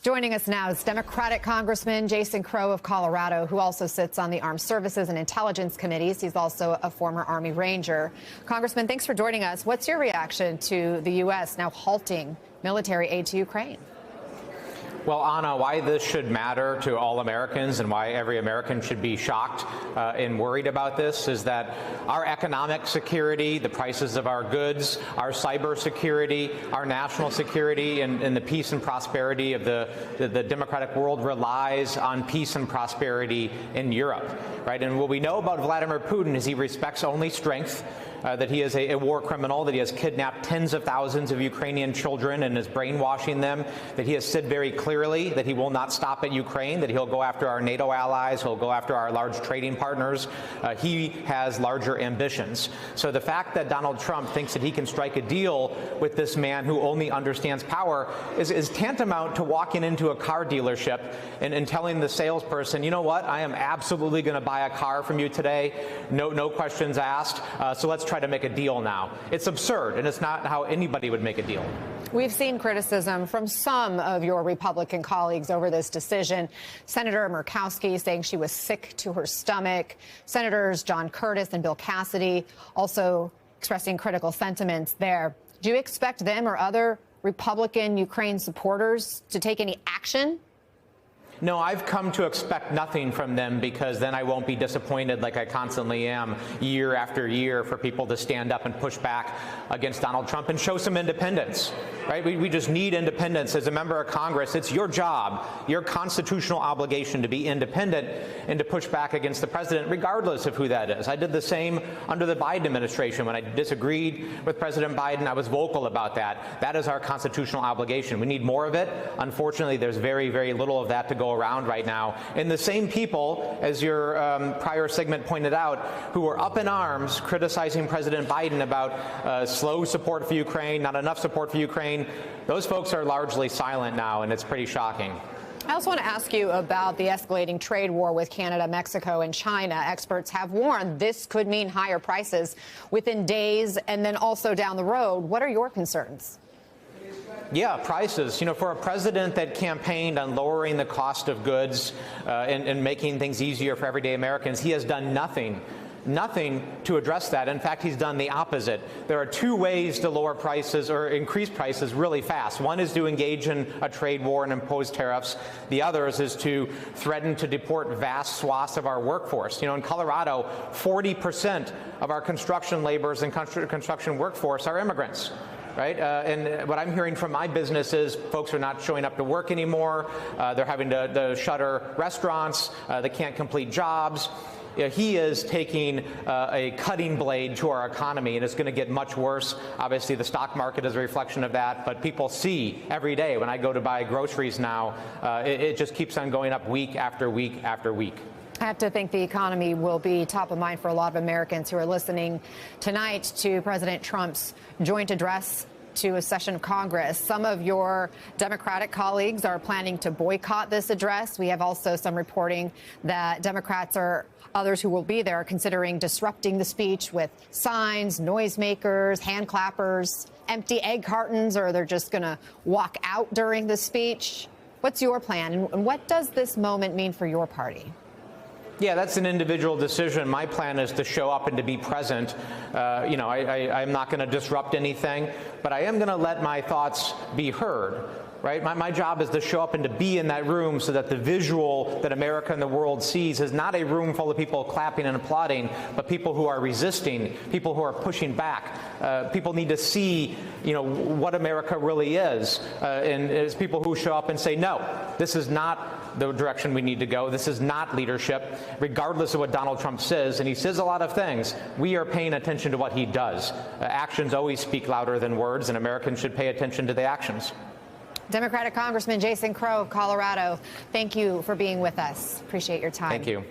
Joining us now is Democratic Congressman Jason Crow of Colorado, who also sits on the Armed Services and Intelligence Committees. He's also a former Army Ranger. Congressman, thanks for joining us. What's your reaction to the U.S. now halting military aid to Ukraine? Well, Anna, why this should matter to all Americans and why every American should be shocked and worried about this is that our economic security, the prices of our goods, our cyber security, our national security, and the peace and prosperity of the democratic world relies on peace and prosperity in Europe, right? And what we know about Vladimir Putin is he respects only strength. That he is a war criminal, that he has kidnapped tens of thousands of Ukrainian children and is brainwashing them, that he has said very clearly that he will not stop at Ukraine, that he'll go after our NATO allies, he'll go after our large trading partners. He has larger ambitions. So the fact that Donald Trump thinks that he can strike a deal with this man who only understands power is tantamount to walking into a car dealership and telling the salesperson, you know what, I am absolutely going to buy a car from you today, no questions asked, so let's try to make a deal now. It's absurd, and it's not how anybody would make a deal. We've seen criticism from some of your Republican colleagues over this decision. Senator Murkowski saying she was sick to her stomach. Senators John Curtis and Bill Cassidy also expressing critical sentiments there. Do you expect them or other Republican Ukraine supporters to take any action? No, I've come to expect nothing from them because then I won't be disappointed like I constantly am year after year for people to stand up and push back against Donald Trump and show some independence, right? We just need independence. As a member of Congress, it's your job, your constitutional obligation to be independent and to push back against the president, regardless of who that is. I did the same under the Biden administration. When I disagreed with President Biden, I was vocal about that. That is our constitutional obligation. We need more of it. Unfortunately, there's very, very little of that to go around right now. And the same people, as your prior segment pointed out, who were up in arms criticizing President Biden about slow support for Ukraine, not enough support for Ukraine, those folks are largely silent now, and it's pretty shocking. I also want to ask you about the escalating trade war with Canada, Mexico, and China. Experts have warned this could mean higher prices within days and then also down the road. What are your concerns? Yeah, prices. You know, for a president that campaigned on lowering the cost of goods and making things easier for everyday Americans, he has done nothing to address that. In fact, he's done the opposite. There are two ways to lower prices or increase prices really fast. One is to engage in a trade war and impose tariffs. The other is to threaten to deport vast swaths of our workforce. You know, in Colorado, 40% of our construction laborers and construction workforce are immigrants. Right? And what I'm hearing from my business is folks are not showing up to work anymore. They're having to shutter restaurants. They can't complete jobs. You know, he is taking a cutting blade to our economy, and it's going to get much worse. Obviously, the stock market is a reflection of that, but people see every day when I go to buy groceries now, it just keeps on going up week after week after week. I have to think the economy will be top of mind for a lot of Americans who are listening tonight to President Trump's joint address to a session of Congress. Some of your Democratic colleagues are planning to boycott this address. We have also some reporting that Democrats or others who will be there are considering disrupting the speech with signs, noisemakers, hand clappers, empty egg cartons, or they're just going to walk out during the speech. What's your plan, and what does this moment mean for your party? Yeah, that's an individual decision. My plan is to show up and to be present. You know, I'm not going to disrupt anything, but I am going to let my thoughts be heard. Right? My job is to show up and to be in that room so that the visual that America and the world sees is not a room full of people clapping and applauding, but people who are resisting, people who are pushing back. People need to see, you know, what America really is. And it's people who show up and say, no, this is not the direction we need to go. This is not leadership, regardless of what Donald Trump says. And he says a lot of things. We are paying attention to what he does. Actions always speak louder than words, and Americans should pay attention to the actions. Democratic Congressman Jason Crow of Colorado, thank you for being with us. Appreciate your time. Thank you.